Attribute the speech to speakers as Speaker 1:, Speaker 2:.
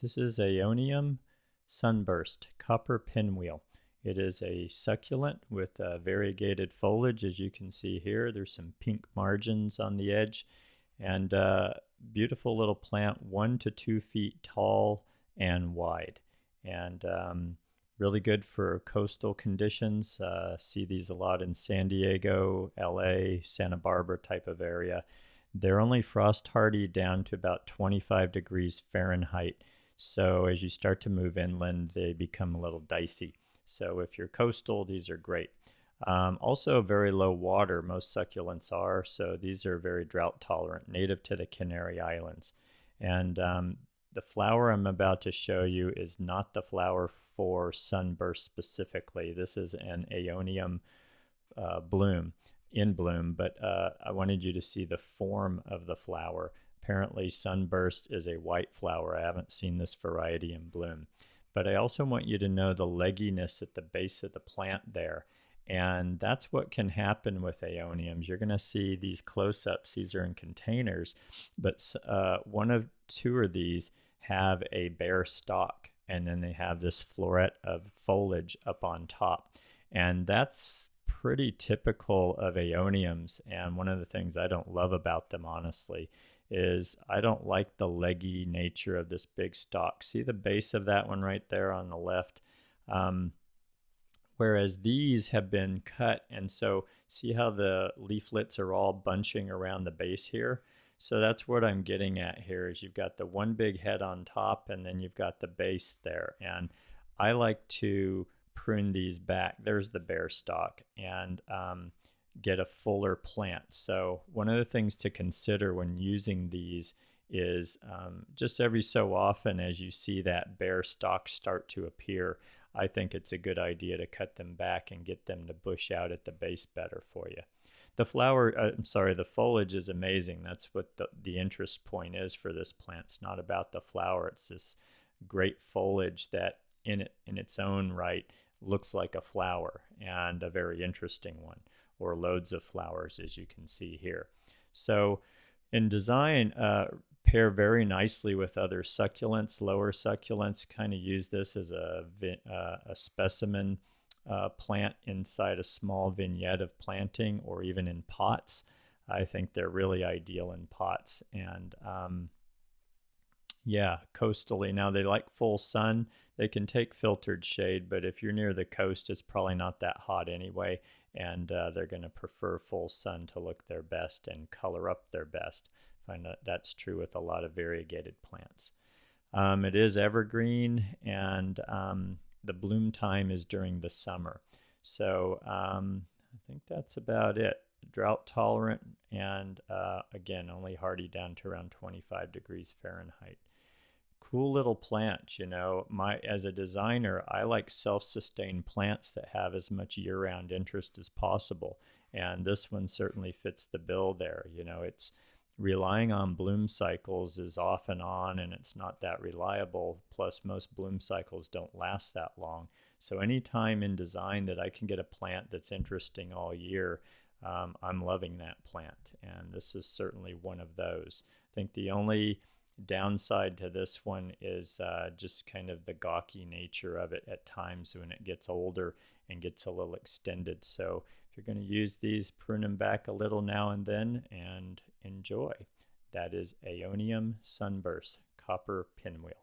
Speaker 1: This is Aeonium Sunburst Copper Pinwheel. It is a succulent with variegated foliage, as you can see here. There's some pink margins on the edge, and beautiful little plant, 1 to 2 feet tall and wide, and really good for coastal conditions. See these a lot in San Diego, LA, Santa Barbara type of area. They're only frost hardy down to about 25 degrees Fahrenheit. So as you start to move inland, they become a little dicey. So if you're coastal, these are great. Also very low water, most succulents are, so these are very drought tolerant, native to the Canary Islands. And the flower I'm about to show you is not the flower for sunburst specifically. This is an Aeonium bloom, in bloom, but I wanted you to see the form of the flower. Apparently sunburst is a white flower. I haven't seen this variety in bloom. But I also want you to know the legginess at the base of the plant there. And that's what can happen with aeoniums. You're going to see these close-ups. These are in containers, but one of two of these have a bare stalk, and then they have this floret of foliage up on top. And that's pretty typical of aeoniums. And one of the things I don't love about them, honestly, is I don't like the leggy nature of this big stalk. See the base of that one right there on the left? Whereas these have been cut, and so see how the leaflets are all bunching around the base here? So that's what I'm getting at here is you've got the one big head on top, and then you've got the base there. And I like to prune these back. There's the bare stalk, and get a fuller plant. So one of the things to consider when using these is just every so often as you see that bare stalk start to appear, I think it's a good idea to cut them back and get them to bush out at the base better for you. The the foliage is amazing. That's what the interest point is for this plant. It's not about the flower. It's this great foliage that in its own right looks like a flower, and a very interesting one, or loads of flowers, as you can see here. So in design, pair very nicely with other succulents. Lower succulents kind of use this as a specimen plant inside a small vignette of planting, or even in pots. I think they're really ideal in pots. And yeah, coastally. Now they like full sun. They can take filtered shade, but if you're near the coast, it's probably not that hot anyway, and they're going to prefer full sun to look their best and color up their best. I find that that's true with a lot of variegated plants. It is evergreen, and the bloom time is during the summer. So I think that's about it. Drought tolerant, and again, only hardy down to around 25 degrees Fahrenheit. Cool little plant, you know. As a designer, I like self-sustained plants that have as much year-round interest as possible, and this one certainly fits the bill there. You know, it's relying on bloom cycles is off and on, and it's not that reliable. Plus, most bloom cycles don't last that long. So anytime in design that I can get a plant that's interesting all year, I'm loving that plant, and this is certainly one of those. I think the only downside to this one is just kind of the gawky nature of it at times when it gets older and gets a little extended. So if you're going to use these, prune them back a little now and then and enjoy. That is Aeonium Sunburst Copper Pinwheel.